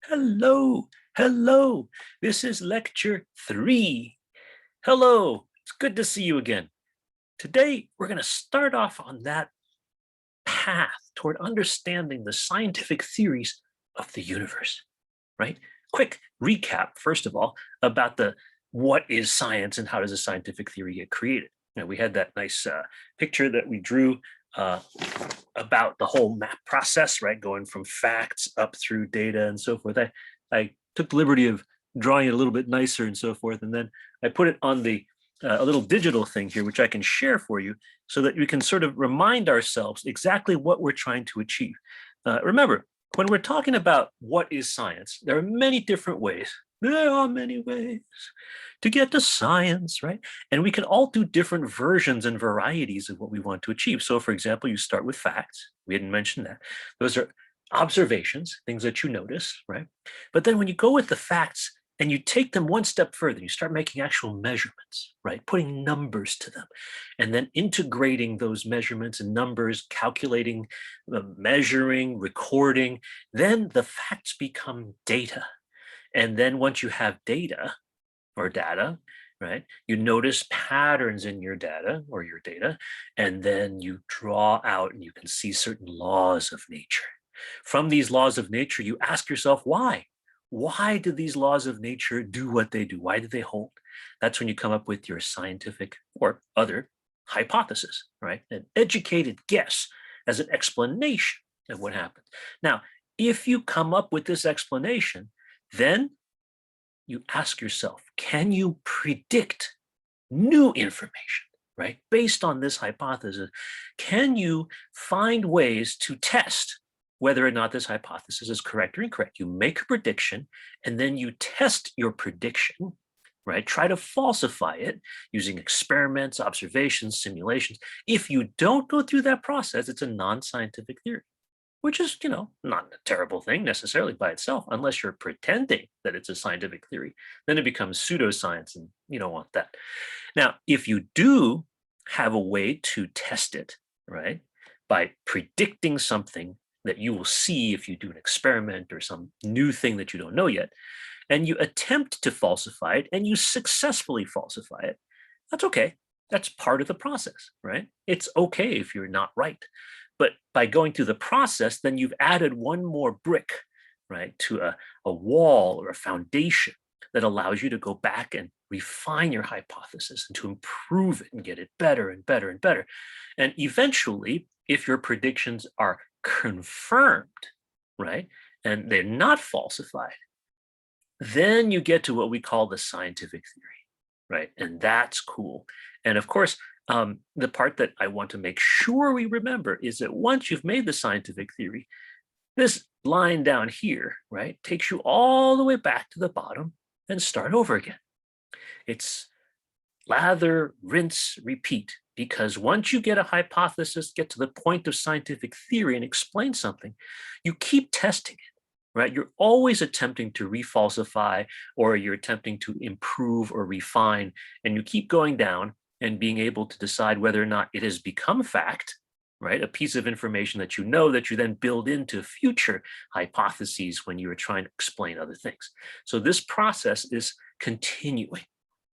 Hello, hello. This is lecture 3. Hello, it's good to see you again. Today, we're going to start off on that path toward understanding the scientific theories of the universe, right? Quick recap, first of all, about the what is science and how does a scientific theory get created. Now, we had that nice picture that we drew uh, about the whole map process, right? Going from facts up through data and so forth. I took the liberty of drawing it a little bit nicer and so forth. And then I put it on the a little digital thing here, which I can share for you so that we can sort of remind ourselves exactly what we're trying to achieve. Remember, when we're talking about what is science, there are many different ways. There are many ways to get to science, right? And we can all do different versions and varieties of what we want to achieve. So, for example, you start with facts. We didn't mention that. Those are observations, things that you notice, right? But then when you go with the facts and you take them one step further, you start making actual measurements, right? Putting numbers to them and then integrating those measurements and numbers, calculating, measuring, recording, then the facts become data. And then once you have data, or data, right? You notice patterns in your data or your data, and then you draw out and you can see certain laws of nature. From these laws of nature, you ask yourself, why? Why do these laws of nature do what they do? Why do they hold? That's when you come up with your scientific or other hypothesis, right? An educated guess as an explanation of what happened. Now, if you come up with this explanation, then you ask yourself, can you predict new information, right? Based on this hypothesis, can you find ways to test whether or not this hypothesis is correct or incorrect? You make a prediction and then you test your prediction, right? Try to falsify it using experiments, observations, simulations. If you don't go through that process, it's a non-scientific theory, which is, not a terrible thing necessarily by itself, unless you're pretending that it's a scientific theory. Then it becomes pseudoscience, and you don't want that. Now, if you do have a way to test it, right, by predicting something that you will see if you do an experiment or some new thing that you don't know yet, and you attempt to falsify it and you successfully falsify it, that's okay. That's part of the process, right? It's okay if you're not right. But by going through the process, then you've added one more brick, right, to a wall or a foundation that allows you to go back and refine your hypothesis and to improve it and get it better and better and better. And eventually, if your predictions are confirmed, right, and they're not falsified, then you get to what we call the scientific theory, right? And that's cool. And of course, the part that I want to make sure we remember is that once you've made the scientific theory, this line down here, right, takes you all the way back to the bottom and start over again. It's lather, rinse, repeat. Because once you get a hypothesis, get to the point of scientific theory and explain something, you keep testing it, right? You're always attempting to refalsify or you're attempting to improve or refine, and you keep going down and being able to decide whether or not it has become fact, right? A piece of information that you know that you then build into future hypotheses when you are trying to explain other things. So this process is continuing,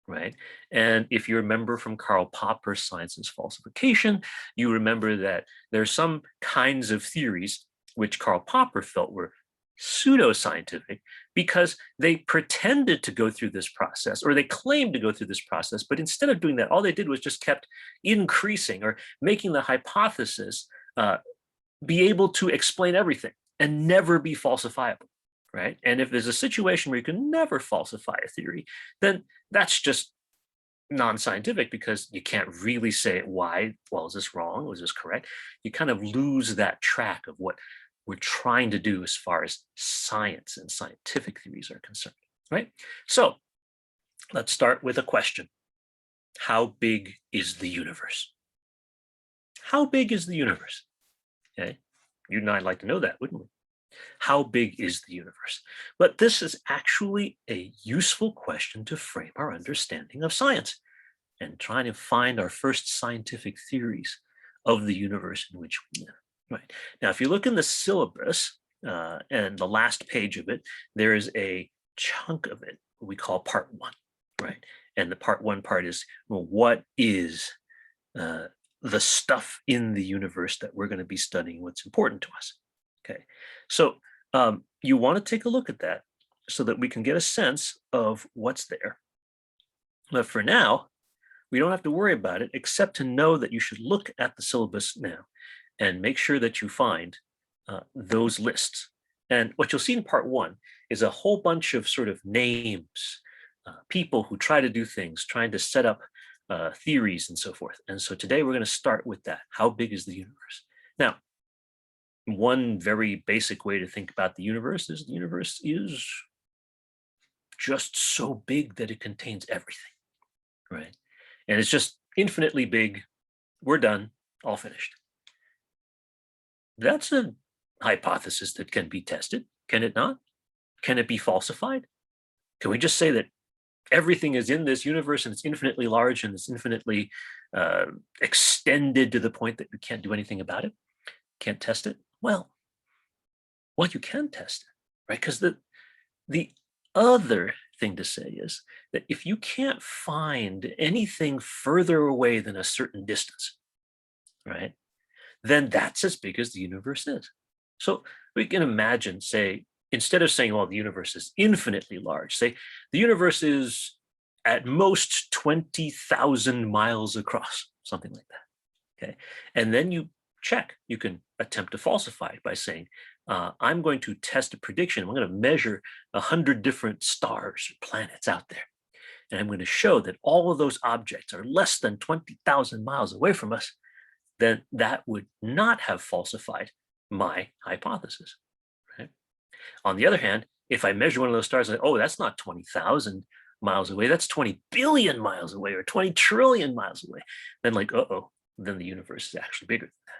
right? And if you remember from Karl Popper's Science is Falsification, you remember that there are some kinds of theories which Karl Popper felt were pseudoscientific because they pretended to go through this process or they claimed to go through this process, but instead of doing that, all they did was just kept increasing or making the hypothesis be able to explain everything and never be falsifiable, right? And if there's a situation where you can never falsify a theory, then that's just non-scientific because you can't really say why, well, is this wrong? Was this correct? You kind of lose that track of what we're trying to do as far as science and scientific theories are concerned, right? So let's start with a question. How big is the universe? How big is the universe? Okay, you and I'd like to know that, wouldn't we? How big is the universe? But this is actually a useful question to frame our understanding of science and trying to find our first scientific theories of the universe in which we live. Right. Now, if you look in the syllabus, and the last page of it, there is a chunk of it we call part one, right? And the part one part is, well, what is the stuff in the universe that we're going to be studying, what's important to us? Okay, so you want to take a look at that so that we can get a sense of what's there. But for now, we don't have to worry about it, except to know that you should look at the syllabus now and make sure that you find those lists. And what you'll see in part one is a whole bunch of sort of names, people who try to do things, trying to set up theories and so forth. And so today we're going to start with that. How big is the universe? Now, one very basic way to think about the universe is just so big that it contains everything, right? And it's just infinitely big. We're done, all finished. That's a hypothesis that can be tested, can it not? Can it be falsified? Can we just say that everything is in this universe and it's infinitely large and it's infinitely extended to the point that we can't do anything about it? Can't test it? Well, you can test it, right? Because the other thing to say is that if you can't find anything further away than a certain distance, right, then that's as big as the universe is. So we can imagine, say, instead of saying, well, the universe is infinitely large, say the universe is at most 20,000 miles across, something like that. Okay. And then you check, you can attempt to falsify it by saying, I'm going to test a prediction. I'm going to measure 100 different stars or planets out there. And I'm going to show that all of those objects are less than 20,000 miles away from us. Then that would not have falsified my hypothesis. Right? On the other hand, if I measure one of those stars, like, oh, that's not 20,000 miles away, that's 20 billion miles away or 20 trillion miles away, then like, then the universe is actually bigger than that.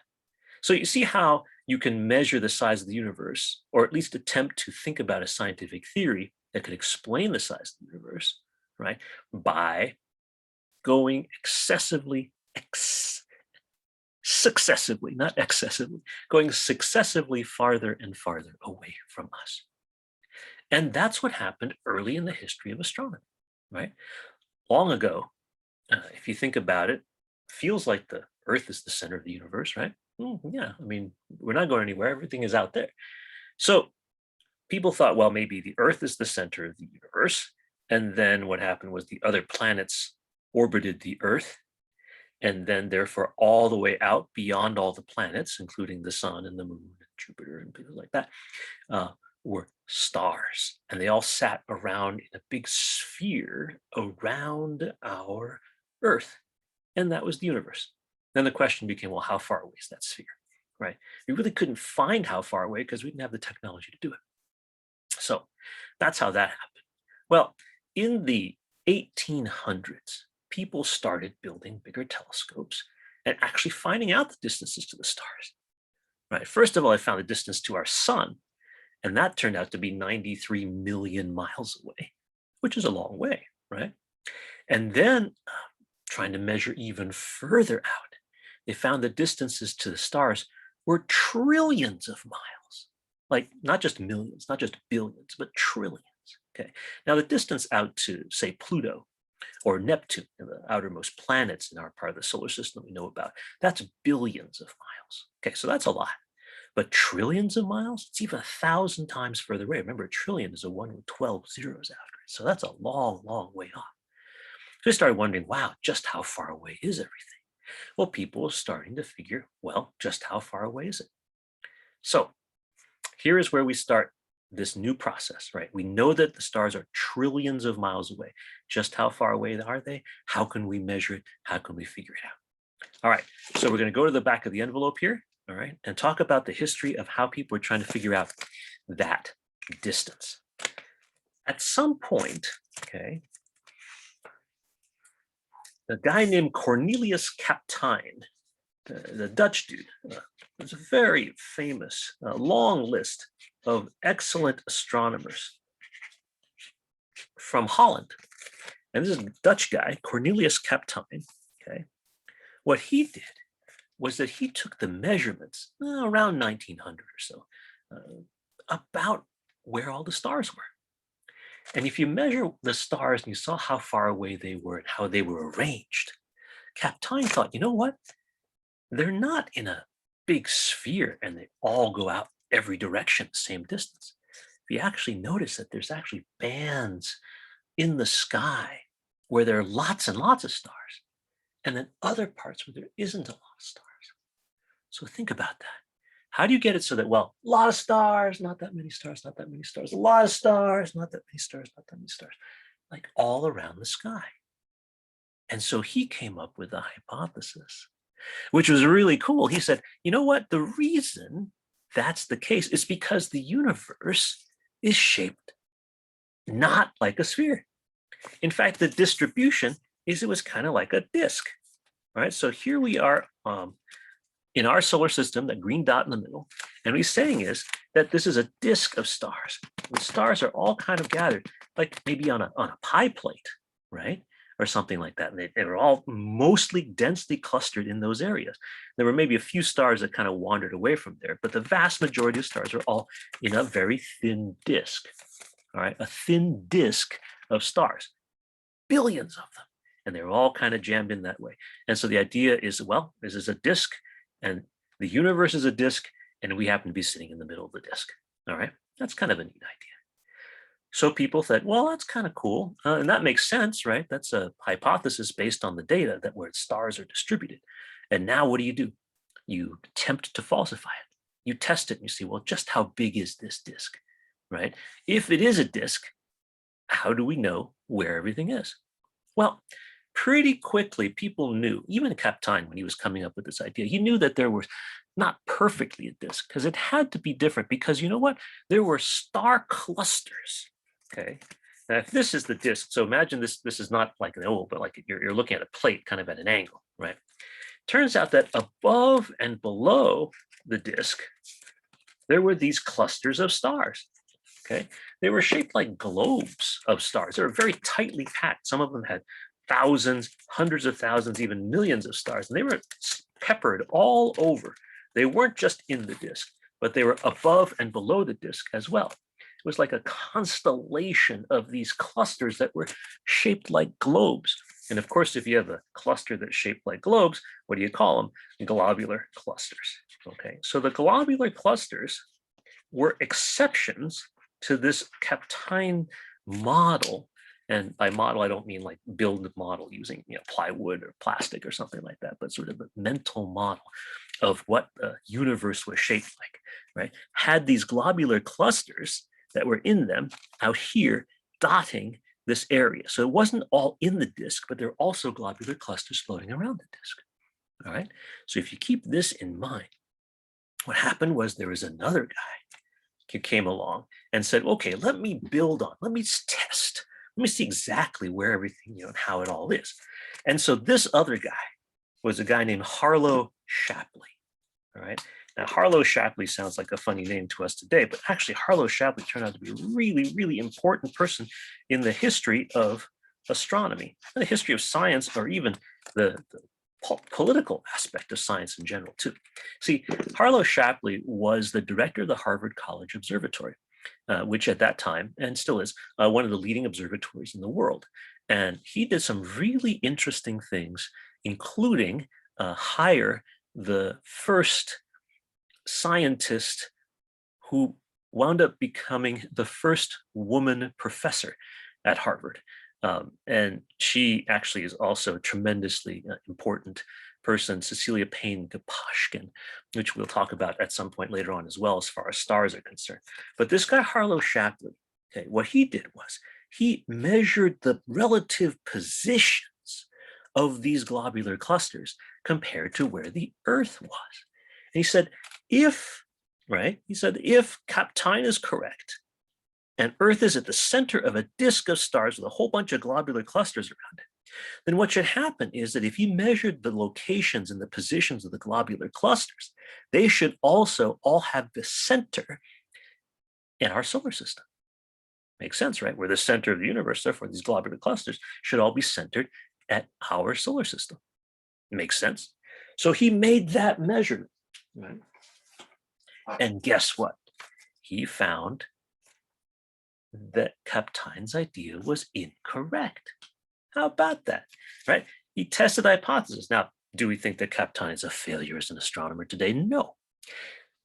So you see how you can measure the size of the universe, or at least attempt to think about a scientific theory that could explain the size of the universe, right? By going successively, not excessively, going successively farther and farther away from us. And that's what happened early in the history of astronomy, right? Long ago, if you think about it, feels like the Earth is the center of the universe, right? Yeah, I mean, we're not going anywhere. Everything is out there. So people thought, well, maybe the Earth is the center of the universe. And then what happened was the other planets orbited the Earth. And then therefore all the way out beyond all the planets, including the sun and the moon and Jupiter and things like that, were stars. And they all sat around in a big sphere around our Earth. And that was the universe. Then the question became, well, how far away is that sphere, right? We really couldn't find how far away because we didn't have the technology to do it. So that's how that happened. Well, in the 1800s, people started building bigger telescopes and actually finding out the distances to the stars, right? First of all, I found the distance to our sun, and that turned out to be 93 million miles away, which is a long way, right? And then trying to measure even further out, they found the distances to the stars were trillions of miles, like not just millions, not just billions, but trillions. Okay. Now the distance out to, say, Pluto or Neptune, the outermost planets in our part of the solar system we know about, that's billions of miles. Okay, so that's a lot. But trillions of miles, it's even 1,000 times further away. Remember, a trillion is a 1 with 12 zeros after it. So that's a long, long way off. So we started wondering, wow, just how far away is everything? Well, people are starting to figure, well, just how far away is it? So here is where we start this new process, right? We know that the stars are trillions of miles away. Just how far away are they? How can we measure it? How can we figure it out? All right, so we're going to go to the back of the envelope here, all right, and talk about the history of how people are trying to figure out that distance. At some point, okay, a guy named Cornelius Kapteyn, the Dutch dude, there's a very famous, long list of excellent astronomers from Holland. And this is a Dutch guy, Cornelius Kapteyn. Okay, what he did was that he took the measurements around 1900 or so, about where all the stars were. And if you measure the stars and you saw how far away they were and how they were arranged, Kapteyn thought, you know what? They're not in a big sphere and they all go out every direction, the same distance. If you actually notice that there's actually bands in the sky where there are lots and lots of stars, and then other parts where there isn't a lot of stars. So think about that. How do you get it so that, well, a lot of stars, not that many stars, not that many stars, a lot of stars, not that many stars, not that many stars, like all around the sky? And so he came up with a hypothesis, which was really cool. He said, you know what? The reason that's the case is because the universe is shaped not like a sphere. In fact, the distribution is it was kind of like a disk. All right, so here we are in our solar system, that green dot in the middle, and what he's saying is that this is a disk of stars. The stars are all kind of gathered, like maybe on a pie plate, right? Or something like that. And they were all mostly densely clustered in those areas. There were maybe a few stars that kind of wandered away from there, but the vast majority of stars are all in a very thin disk. All right, a thin disk of stars, billions of them. And they're all kind of jammed in that way. And so the idea is, well, this is a disk and the universe is a disk and we happen to be sitting in the middle of the disk. All right, that's kind of a neat idea. So people said, well, that's kind of cool. And that makes sense, right? That's a hypothesis based on the data that where stars are distributed. And now what do? You attempt to falsify it. You test it and you see, well, just how big is this disk, right? If it is a disk, how do we know where everything is? Well, pretty quickly, people knew, even Kapteyn, when he was coming up with this idea, he knew that there was not perfectly a disk because it had to be different because you know what? There were star clusters, okay? Now, if this is the disk, so imagine this is not like an oval, but like you're looking at a plate kind of at an angle, right? Turns out that above and below the disk, there were these clusters of stars, okay? They were shaped like globes of stars. They were very tightly packed. Some of them had thousands, hundreds of thousands, even millions of stars. And they were peppered all over. They weren't just in the disk, but they were above and below the disk as well. It was like a constellation of these clusters that were shaped like globes. And of course, if you have a cluster that's shaped like globes, what do you call them? Globular clusters. Okay, so the globular clusters were exceptions to this Kapteyn model. And by model, I don't mean like build a model using plywood or plastic or something like that, but sort of a mental model of what the universe was shaped like, right? Had these globular clusters that were in them out here dotting this area. So it wasn't all in the disk, but there are also globular clusters floating around the disk. All right. So if you keep this in mind, what happened was there was another guy who came along and said, okay, let me build on, let me test, let me see exactly where everything, and how it all is. And so this other guy was a guy named Harlow Shapley. All right. Now, Harlow Shapley sounds like a funny name to us today, but actually Harlow Shapley turned out to be a really, really important person in the history of astronomy, the history of science, or even the political aspect of science in general, too. See, Harlow Shapley was the director of the Harvard College Observatory, which at that time, and still is, one of the leading observatories in the world. And he did some really interesting things, including hire the first scientist who wound up becoming the first woman professor at Harvard. And she actually is also a tremendously important person, Cecilia Payne-Gaposchkin, which we'll talk about at some point later on as well, as far as stars are concerned. But this guy, Harlow Shapley, okay, what he did was he measured the relative positions of these globular clusters compared to where the Earth was. And he said, if Kapteyn is correct, and Earth is at the center of a disk of stars with a whole bunch of globular clusters around it, then what should happen is that if you measured the locations and the positions of the globular clusters, they should also all have the center in our solar system. Makes sense, right? We're the center of the universe, therefore these globular clusters should all be centered at our solar system. Makes sense? So he made that measurement, right? And guess what? he found that Kaptein's idea was incorrect. How about that, right? He tested the hypothesis. Now, do we think that Kaptein is a failure as an astronomer today? No.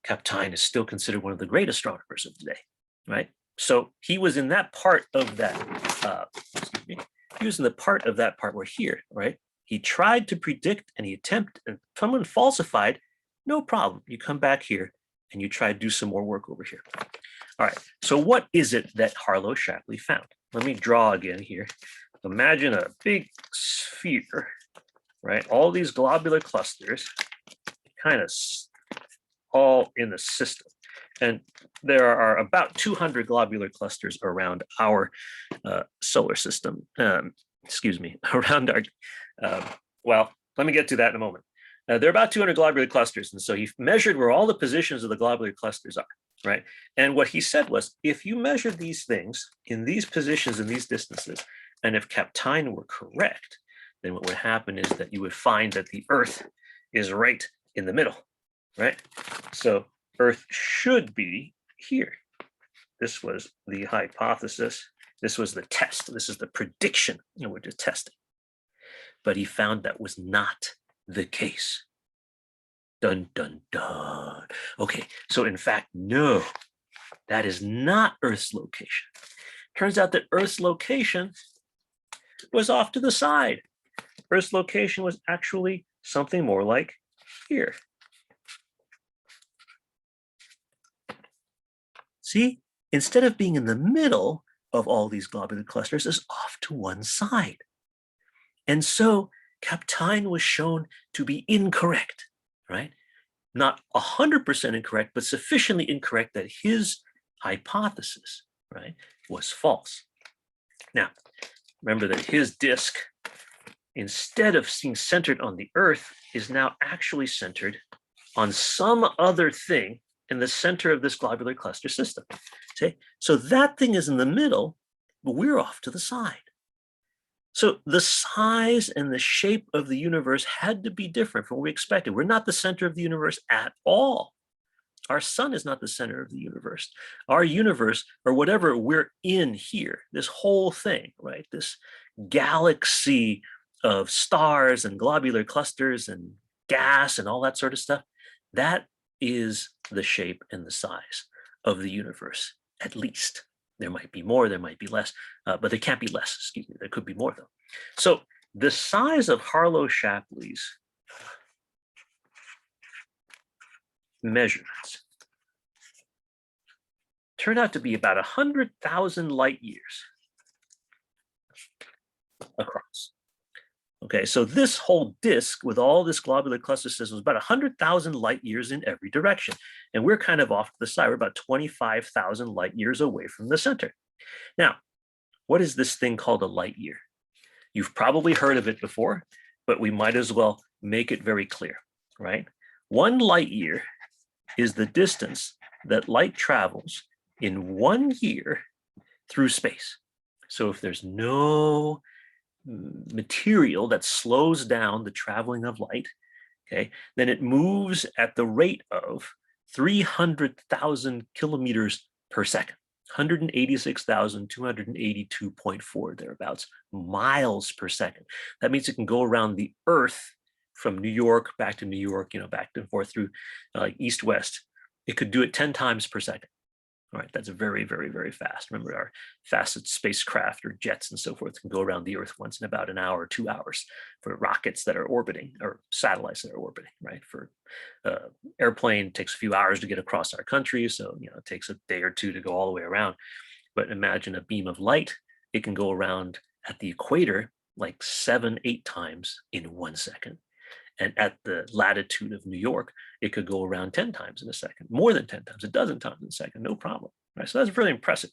Kaptein is still considered one of the great astronomers of today, right? So he was in that part of that, excuse me, he was in the part of that part where here, right? He tried to predict and he attempted, and someone falsified, no problem. You come back here and you try to do some more work over here. All right, so what is it that Harlow Shapley found? Let me draw again here. Imagine a big sphere, right? All these globular clusters kind of all in the system. And there are about 200 globular clusters around our solar system. Excuse me, around our, well, let me get to that in a moment. There are about 200 globular clusters. And so he measured where all the positions of the globular clusters are, right? And what he said was, if you measure these things in these positions and these distances, and if Kaptein were correct, then what would happen is that you would find that the Earth is right in the middle, right? So Earth should be here. This was the hypothesis. This was the test. This is the prediction that we're just testing. But he found that was not the case. Dun, dun, dun. Okay, so in fact, no, that is not Earth's location. Turns out that Earth's location was off to the side. Earth's location was actually something more like here. See, instead of being in the middle of all these globular clusters, it's off to one side. And so Kaptein was shown to be incorrect, right? Not 100% incorrect, but sufficiently incorrect that his hypothesis, right, was false. Now, remember that his disk, instead of being centered on the Earth, is now actually centered on some other thing in the center of this globular cluster system. Okay? So that thing is in the middle, but we're off to the side. So the size and the shape of the universe had to be different from what we expected. We're not the center of the universe at all. Our sun is not the center of the universe. Our universe, or whatever we're in here, this whole thing, right? This galaxy of stars and globular clusters and gas and all that sort of stuff, that is the shape and the size of the universe, at least. There might be more, there might be less, but there can't be less, excuse me, there could be more though. So the size of Harlow Shapley's measurements turned out to be about 100,000 light years across. Okay, so this whole disk with all this globular cluster system was about 100,000 light years in every direction. And we're kind of off to the side. We're about 25,000 light years away from the center. Now, what is this thing called a light year? You've probably heard of it before, but we might as well make it very clear, right? 1 light year is the distance that light travels in 1 year through space. So if there's no material that slows down the traveling of light, okay, then it moves at the rate of 300,000 kilometers per second, 186,282.4 thereabouts miles per second. That means it can go around the Earth from New York back to New York, back and forth through east-west. It could do it 10 times per second. All right, that's very, very, very fast. Remember, our fastest spacecraft or jets and so forth can go around the Earth once in about an hour or 2 hours for rockets that are orbiting or satellites that are orbiting, right? For airplane, it takes a few hours to get across our country. So, it takes a day or two to go all the way around. But imagine a beam of light. It can go around at the equator like 7, 8 times in 1 second. And at the latitude of New York, it could go around 10 times in a second, more than 10 times, a dozen times in a second, no problem. Right? So that's really impressive.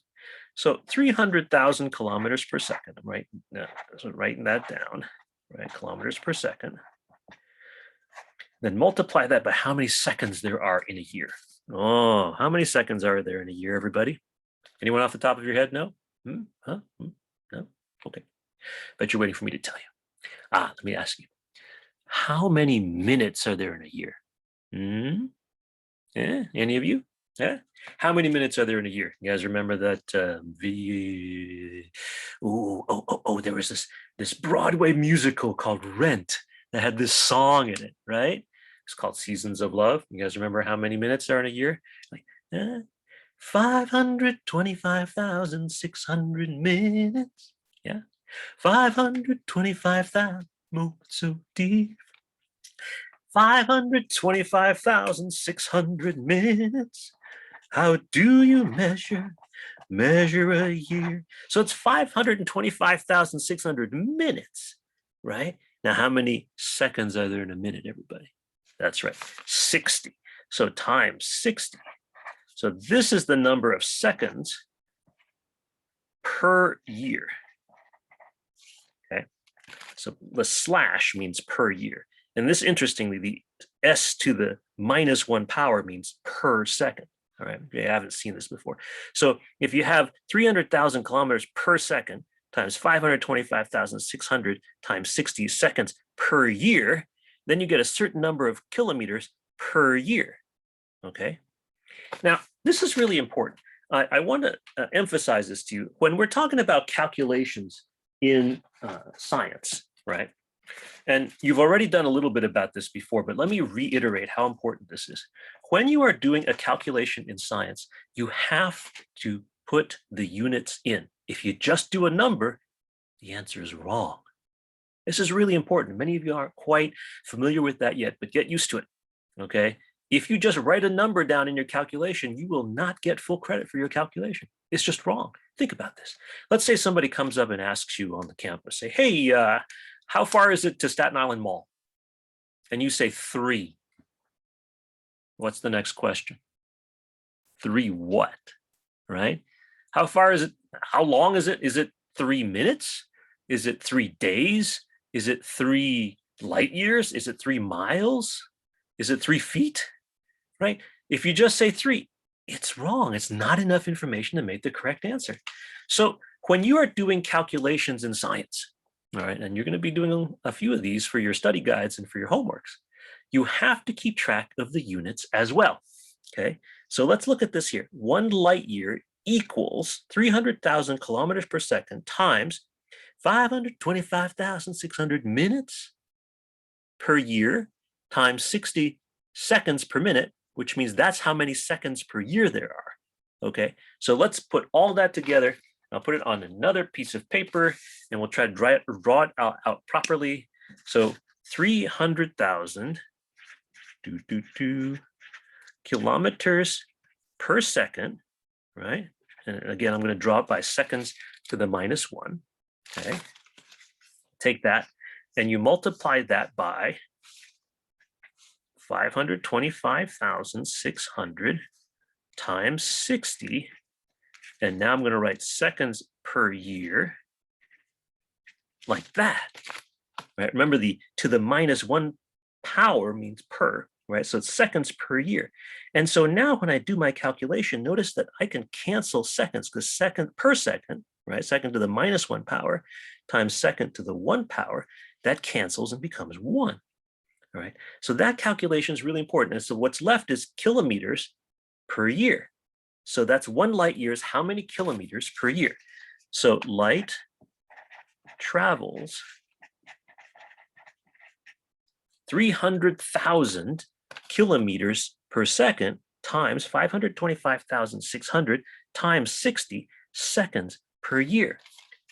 So 300,000 kilometers per second. I'm writing that down, right? Kilometers per second. Then multiply that by how many seconds there are in a year. Oh, how many seconds are there in a year, everybody? Anyone off the top of your head? No? No? Okay. Bet you're waiting for me to tell you. Let me ask you. How many minutes are there in a year? Any of you? Yeah. How many minutes are there in a year? You guys remember that? There was this Broadway musical called Rent that had this song in it, right? It's called Seasons of Love. You guys remember how many minutes are in a year? Like, 525,600 minutes. Yeah. 525,000 moments so deep. 525,600 minutes. How do you measure a year? So it's 525,600 minutes, right? Now, how many seconds are there in a minute, everybody? That's right, 60. So times 60. So this is the number of seconds per year. Okay. So the slash means per year. And this, interestingly, the s to the -1 power means per second. All right, I haven't seen this before. So if you have 300,000 kilometers per second times 525,600 times 60 seconds per year, then you get a certain number of kilometers per year. Okay. Now, this is really important. I want to emphasize this to you. When we're talking about calculations in science, right? And you've already done a little bit about this before, but let me reiterate how important this is. When you are doing a calculation in science, you have to put the units in. If you just do a number, the answer is wrong. This is really important. Many of you aren't quite familiar with that yet, but get used to it, okay? If you just write a number down in your calculation, you will not get full credit for your calculation. It's just wrong. Think about this. Let's say somebody comes up and asks you on the campus, say, hey, how far is it to Staten Island Mall? And you say 3. What's the next question? 3 what, right? How far is it? How long is it? Is it 3 minutes? Is it 3 days? Is it 3 light years? Is it 3 miles? Is it 3 feet? Right? If you just say 3, it's wrong. It's not enough information to make the correct answer. So when you are doing calculations in science, all right, and you're going to be doing a few of these for your study guides and for your homeworks, you have to keep track of the units as well. Okay, so let's look at this here. 1 light year equals 300,000 kilometers per second times 525,600 minutes per year times 60 seconds per minute, which means that's how many seconds per year there are. Okay, so let's put all that together. I'll put it on another piece of paper and we'll try to draw it out properly. So 300,000 kilometers per second, right? And again, I'm going to draw it by seconds to the -1. Okay, take that and you multiply that by 525,600 times 60. And now I'm going to write seconds per year like that. Right? Remember, the to the -1 power means per, right? So it's seconds per year. And so now when I do my calculation, notice that I can cancel seconds, because second per second, right? Second to the -1 power times second to the 1 power, that cancels and becomes 1. All right, so that calculation is really important. And so what's left is kilometers per year. So that's 1 light year is how many kilometers per year. So light travels 300,000 kilometers per second times 525,600 times 60 seconds per year.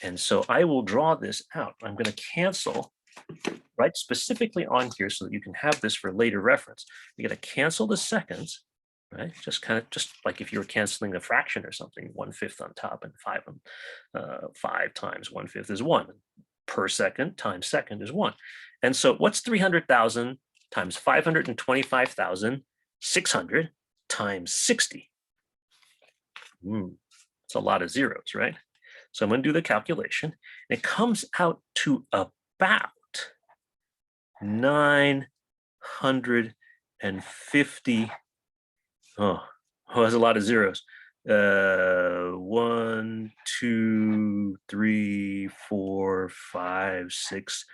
And so I will draw this out. I'm going to cancel right specifically on here so that you can have this for later reference. You're going to cancel the seconds, right? Just like if you were canceling a fraction or something, 1/5 on top and 5 times 1/5 is 1. Per second times second is 1. And so what's 300,000 times 525,600 times 60? It's a lot of zeros, right? So I'm going to do the calculation. It comes out to about 950. Oh, that's a lot of zeros. 1, 2, 3, 4, 5, 6,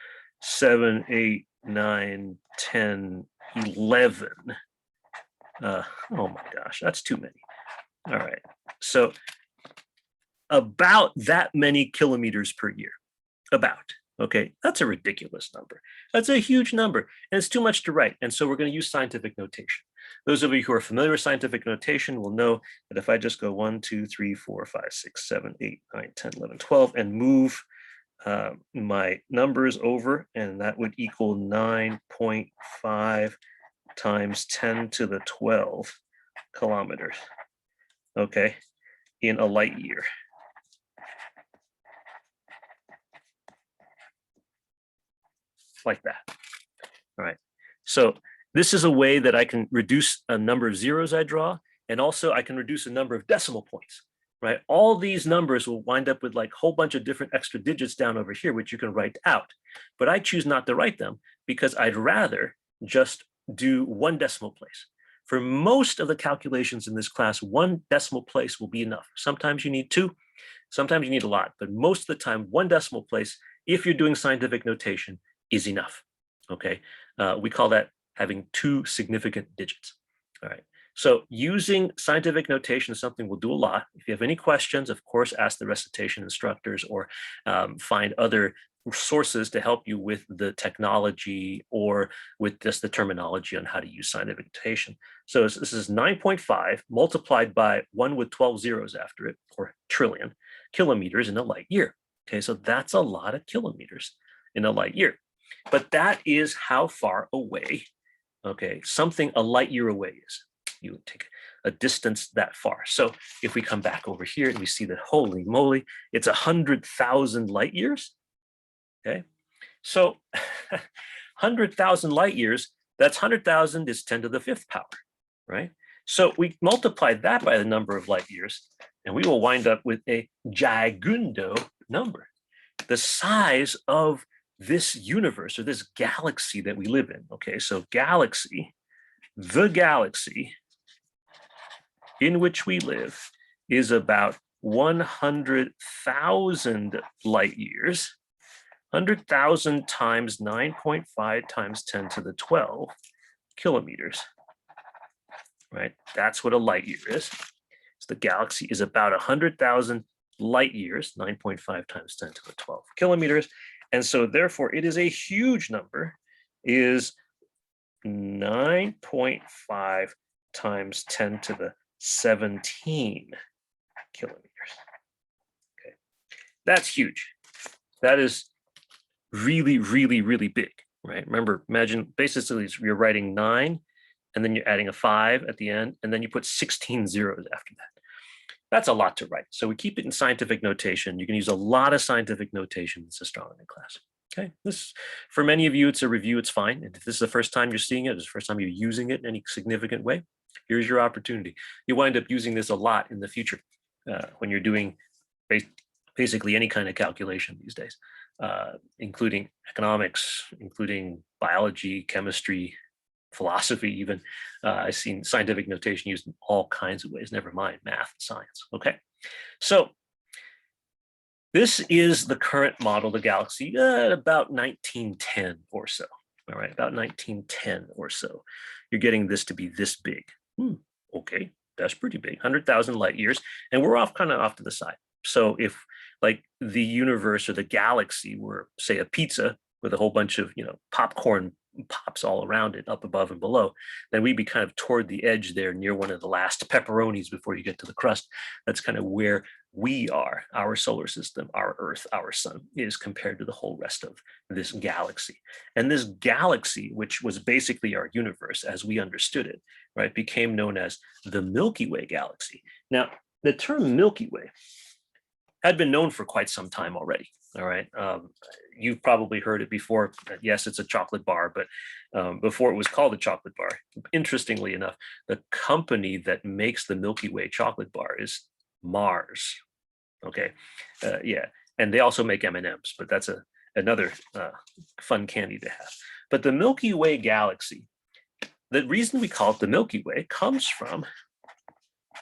7, 8, 9, 10, 11 Oh my gosh, that's too many. All right, so about that many kilometers per year, about. Okay, that's a ridiculous number. That's a huge number, and it's too much to write. And so we're going to use scientific notation. Those of you who are familiar with scientific notation will know that if I just go 1, 2, 3, 4, 5, 6, 7, 8, 9, 10, 11, 12, and move my numbers over, and that would equal 9.5 times 10 to the 12 kilometers, okay, in a light year. Like that. All right. So this is a way that I can reduce a number of zeros I draw, and also I can reduce a number of decimal points, right? All these numbers will wind up with like a whole bunch of different extra digits down over here, which you can write out. But I choose not to write them because I'd rather just do one decimal place. For most of the calculations in this class, one decimal place will be enough. Sometimes you need two, sometimes you need a lot, but most of the time, one decimal place, if you're doing scientific notation, is enough, okay? We call that having two significant digits, all right? So using scientific notation is something we'll do a lot. If you have any questions, of course, ask the recitation instructors or find other sources to help you with the technology or with just the terminology on how to use scientific notation. So this is 9.5 multiplied by 1 with 12 zeros after it, or trillion, kilometers in a light year. Okay, so that's a lot of kilometers in a light year. But that is how far away, okay, something a light year away is. You would take a distance that far. So if we come back over here and we see that, holy moly, it's 100,000 light years, okay? So 100,000 light years, that's 100,000 is 10 to the 5th power, right? So we multiply that by the number of light years, and we will wind up with a gigundo number, the size of this universe or this galaxy that we live in. Okay, so galaxy, the galaxy in which we live is about 100,000 light years. 100,000 times 9.5 times 10 to the 12 kilometers, right? That's what a light year is. So the galaxy is about 100,000 light years, 9.5 times 10 to the 12 kilometers. And so therefore it is a huge number, is 9.5 times 10 to the 17 kilometers. Okay, that's huge. That is really, really, really big, right? Remember, imagine basically you're writing 9 and then you're adding a 5 at the end, and then you put 16 zeros after that. That's a lot to write. So we keep it in scientific notation. You can use a lot of scientific notation in this astronomy class. Okay, this, for many of you, it's a review, it's fine. And if this is the first time you're seeing it, it's the first time you're using it in any significant way, here's your opportunity. You wind up using this a lot in the future when you're doing basically any kind of calculation these days, including economics, including biology, chemistry, philosophy even. I've seen scientific notation used in all kinds of ways, never mind math and science, okay? So this is the current model of the galaxy at about 1910 or so, all right, about 1910 or so. You're getting this to be this big. Okay, that's pretty big, 100,000 light years, and we're off kind of off to the side. So if like the universe or the galaxy were, say, a pizza with a whole bunch of, popcorn pops all around it, up above and below, then we'd be kind of toward the edge there near one of the last pepperonis before you get to the crust. That's kind of where we are, our solar system, our Earth, our sun is compared to the whole rest of this galaxy. And this galaxy, which was basically our universe as we understood it, right, became known as the Milky Way galaxy. Now, the term Milky Way had been known for quite some time already. All right. You've probably heard it before. Yes, it's a chocolate bar, but before it was called a chocolate bar, interestingly enough, the company that makes the Milky Way chocolate bar is Mars. Okay. Yeah. And they also make M&Ms, but that's another fun candy to have. But the Milky Way galaxy, the reason we call it the Milky Way comes from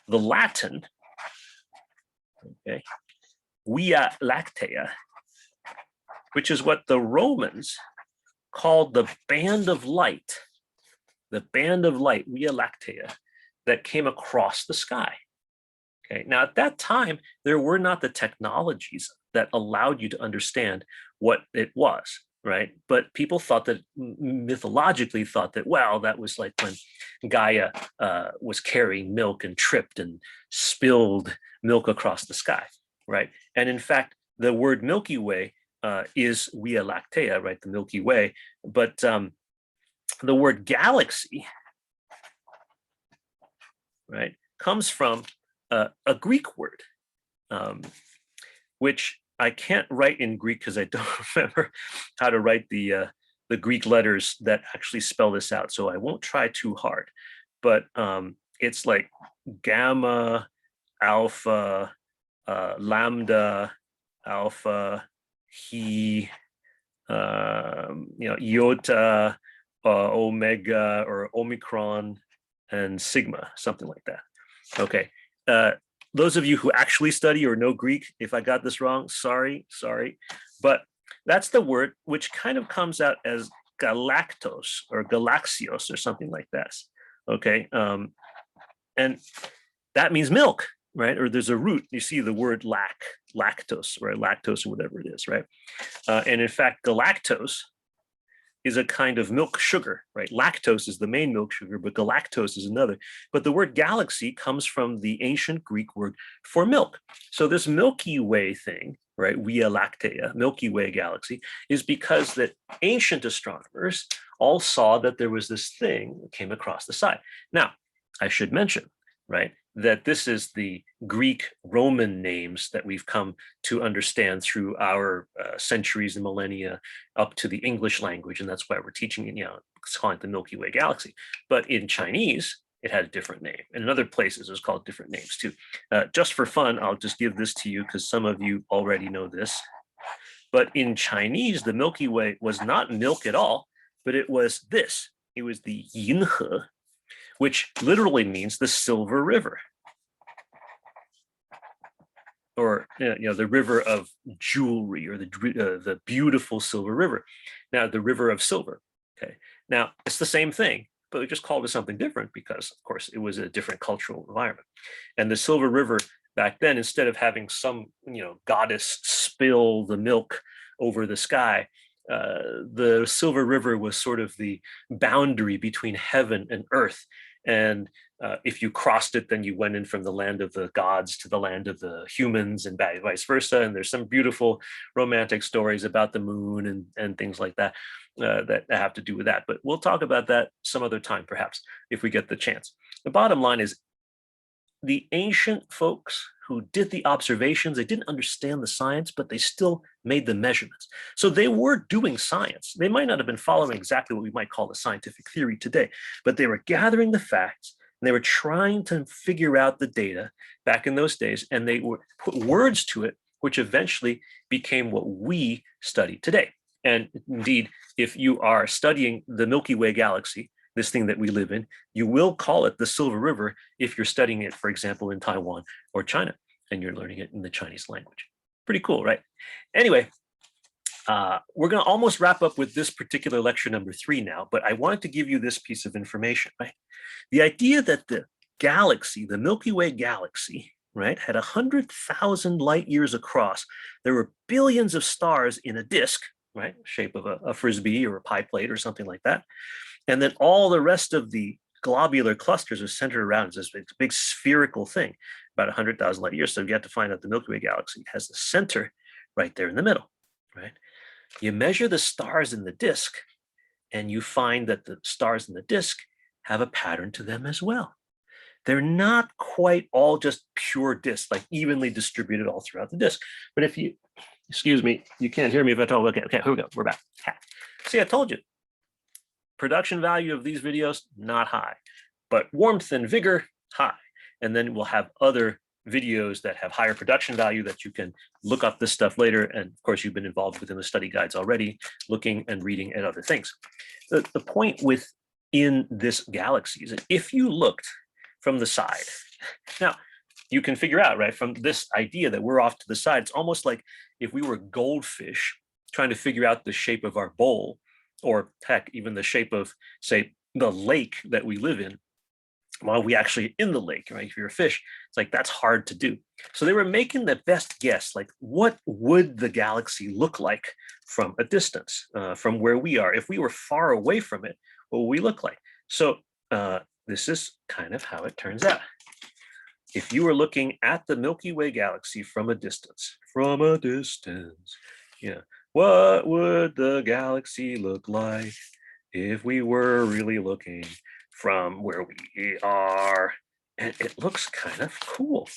the Latin, okay, Via Lactea, which is what the Romans called the band of light, Via Lactea, that came across the sky. Okay, now at that time, there were not the technologies that allowed you to understand what it was, right? But people thought that, mythologically thought that, well, that was like when Gaia was carrying milk and tripped and spilled milk across the sky, right? And in fact, the word Milky Way is Via Lactea, right? The Milky Way. But the word galaxy, right, comes from a Greek word, which I can't write in Greek because I don't remember how to write the Greek letters that actually spell this out. So I won't try too hard, but it's like gamma, alpha, lambda, alpha, he, iota, omega, or omicron, and sigma, something like that. Okay. Those of you who actually study or know Greek, if I got this wrong, sorry. But that's the word, which kind of comes out as galactos or galaxios or something like that. Okay. And that means milk, right? Or there's a root. You see the word lactose, or lactose, or whatever it is, right? And in fact, galactose is a kind of milk sugar, right? Lactose is the main milk sugar, but galactose is another. But the word galaxy comes from the ancient Greek word for milk. So this Milky Way thing, right, Via Lactea, Milky Way galaxy, is because that ancient astronomers all saw that there was this thing that came across the sky. Now, I should mention, right, that this is the Greek Roman names that we've come to understand through our centuries and millennia up to the English language. And that's why we're teaching it, calling it the Milky Way galaxy. But in Chinese, it had a different name. And in other places, it was called different names too. Just for fun, I'll just give this to you because some of you already know this. But in Chinese, the Milky Way was not milk at all, but it was this. It was the Yinhe, which literally means the silver river, or the river of jewelry, or the beautiful silver river. Now, the river of silver. Okay, now it's the same thing, but we just called it something different because, of course, it was a different cultural environment. And the silver river back then, instead of having some goddess spill the milk over the sky, the silver river was sort of the boundary between heaven and earth. And if you crossed it, then you went in from the land of the gods to the land of the humans, and vice versa. And there's some beautiful romantic stories about the moon and things like that that have to do with that. But we'll talk about that some other time, perhaps, if we get the chance. The bottom line is, the ancient folks who did the observations, they didn't understand the science, but they still made the measurements. So they were doing science. They might not have been following exactly what we might call the scientific theory today, but they were gathering the facts, and they were trying to figure out the data back in those days, and they would put words to it, which eventually became what we study today. And indeed, if you are studying the Milky Way galaxy, this thing that we live in, you will call it the Silver River if you're studying it, for example, in Taiwan or China, and you're learning it in the Chinese language. Pretty cool, right? Anyway, we're going to almost wrap up with this particular lecture number 3 now, but I wanted to give you this piece of information, right? The idea that the galaxy, the Milky Way galaxy, right, had 100,000 light years across. There were billions of stars in a disk, right, shape of a frisbee or a pie plate or something like that. And then all the rest of the globular clusters are centered around this big spherical thing, about 100,000 light years. So you have to find out the Milky Way galaxy has the center right there in the middle, right? You measure the stars in the disk, and you find that the stars in the disk have a pattern to them as well. They're not quite all just pure disks, like evenly distributed all throughout the disk. But if you, excuse me, you can't hear me if I talk. Okay, here we go. We're back. See, I told you. Production value of these videos, not high, but warmth and vigor, high. And then we'll have other videos that have higher production value that you can look up this stuff later. And of course, you've been involved within the study guides already, looking and reading at other things. The point within this galaxy is that if you looked from the side, now you can figure out, right, from this idea that we're off to the side, it's almost like if we were goldfish trying to figure out the shape of our bowl, or heck, even the shape of, say, the lake that we live in. while we actually in the lake, right? If you're a fish, it's like that's hard to do. So they were making the best guess, like what would the galaxy look like from a distance, from where we are? If we were far away from it, what would we look like? So this is kind of how it turns out. If you were looking at the Milky Way galaxy from a distance, yeah, what would the galaxy look like if we were really looking from where we are? And it looks kind of cool.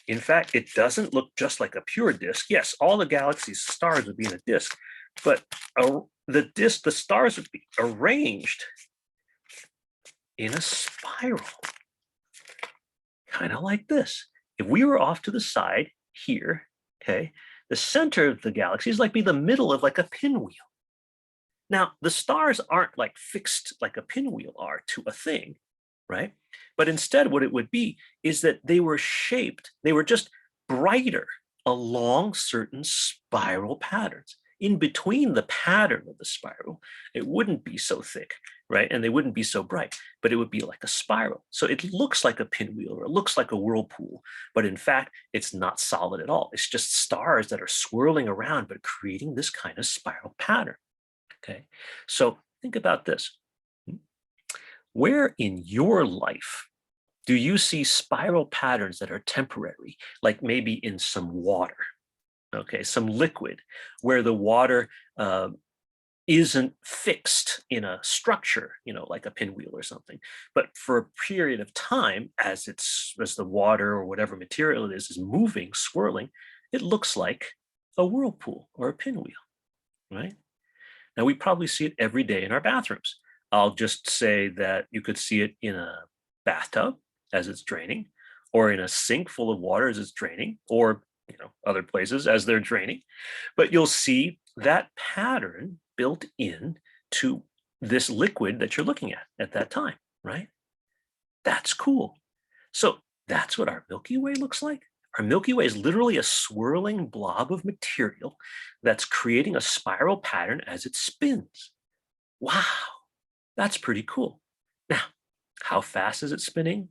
In fact, it doesn't look just like a pure disk. Yes, all the galaxy's stars would be in a disk, but the stars would be arranged in a spiral, kind of like this. If we were off to the side here, okay, the center of the galaxy is like be the middle of like a pinwheel. Now, the stars aren't like fixed like a pinwheel are to a thing, right? But instead, what it would be is that they were shaped, they were just brighter along certain spiral patterns. In between the pattern of the spiral, it wouldn't be so thick, right? And they wouldn't be so bright, but it would be like a spiral. So it looks like a pinwheel or it looks like a whirlpool, but in fact, it's not solid at all. It's just stars that are swirling around, but creating this kind of spiral pattern. Okay, so think about this. Where in your life do you see spiral patterns that are temporary, like maybe in some water? Okay, some liquid where the water isn't fixed in a structure, like a pinwheel or something, but for a period of time, as the water or whatever material it is moving, swirling, it looks like a whirlpool or a pinwheel, right? Now we probably see it every day in our bathrooms. I'll just say that you could see it in a bathtub as it's draining, or in a sink full of water as it's draining, or other places as they're draining. But you'll see that pattern built in to this liquid that you're looking at that time, right? That's cool. So that's what our Milky Way looks like. Our Milky Way is literally a swirling blob of material that's creating a spiral pattern as it spins. Wow, that's pretty cool. Now, how fast is it spinning?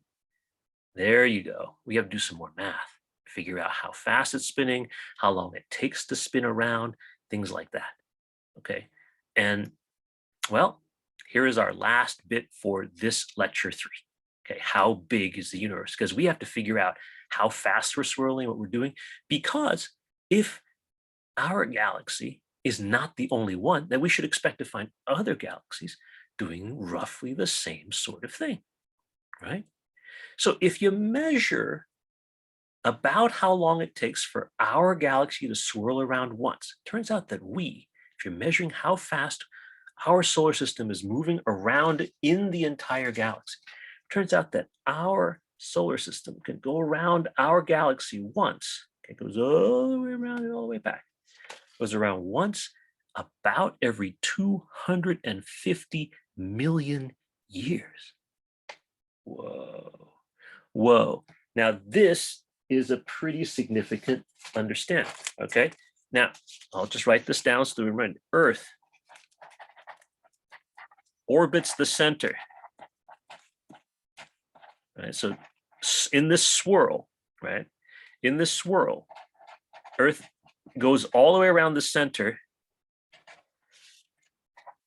There you go. We have to do some more math. Figure out how fast it's spinning, how long it takes to spin around, things like that. Okay. And well, here is our last bit for this lecture 3. Okay. How big is the universe? Because we have to figure out how fast we're swirling, what we're doing. Because if our galaxy is not the only one, then we should expect to find other galaxies doing roughly the same sort of thing, right? So if you measure about how long it takes for our galaxy to swirl around once, it turns out that if you're measuring how fast our solar system is moving around in the entire galaxy, it turns out that our solar system can go around our galaxy once. It goes all the way around and all the way back. It goes around once about every 250 million years. Whoa. Whoa. Now, this is a pretty significant understanding. Okay. Now, I'll just write this down so we remember. Earth orbits the center. Right. So in this swirl, right? In this swirl, Earth goes all the way around the center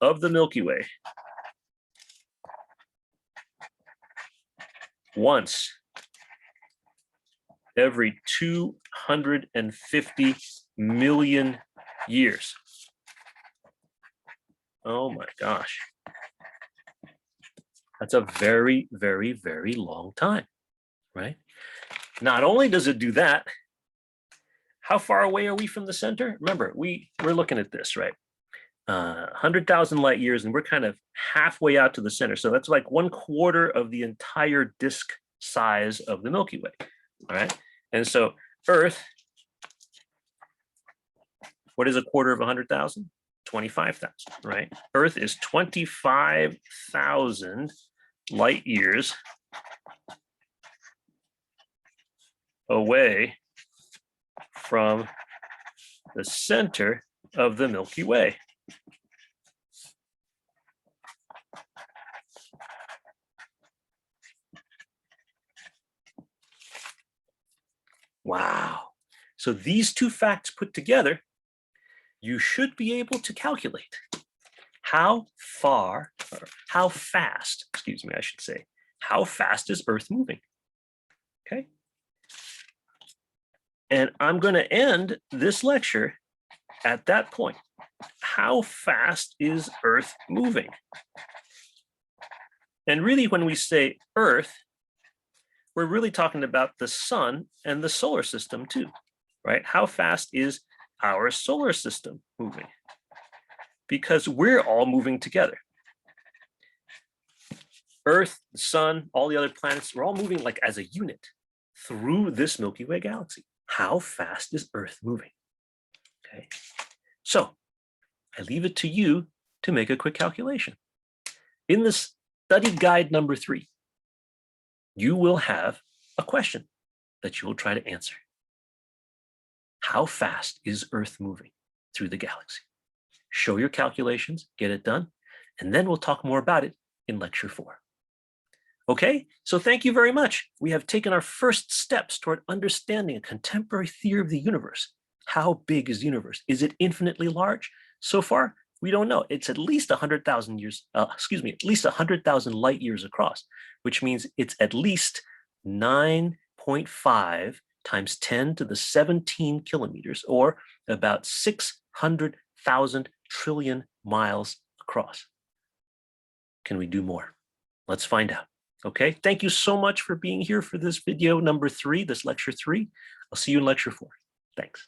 of the Milky Way once every 250 million years. Oh my gosh. That's a very, very, very long time, right? Not only does it do that, how far away are we from the center? Remember, we're looking at this, right? 100,000 light years, and we're kind of halfway out to the center. So that's like 1/4 of the entire disk size of the Milky Way, all right? And so Earth, what is 1/4 of 100,000? 25,000, right? Earth is 25,000 light years away from the center of the Milky Way. Wow. So these two facts put together, you should be able to calculate how fast, excuse me, I should say, how fast is Earth moving? Okay. And I'm going to end this lecture at that point. How fast is Earth moving? And really, when we say Earth, we're really talking about the sun and the solar system too, right? How fast is our solar system moving? Because we're all moving together. Earth, the sun, all the other planets, we're all moving like as a unit through this Milky Way galaxy. How fast is Earth moving? Okay, so I leave it to you to make a quick calculation. In this study guide number 3, you will have a question that you will try to answer. How fast is Earth moving through the galaxy? Show your calculations, get it done, and then we'll talk more about it in lecture 4. Okay, so thank you very much. We have taken our first steps toward understanding a contemporary theory of the universe. How big is the universe? Is it infinitely large? So far, we don't know. It's at least 100,000 years, at least 100,000 light years across, which means it's at least 9.5 times 10 to the 17 kilometers, or about 600,000 trillion miles across. Can we do more? Let's find out. Okay, thank you so much for being here for this video number 3, this lecture 3. I'll see you in lecture 4. Thanks.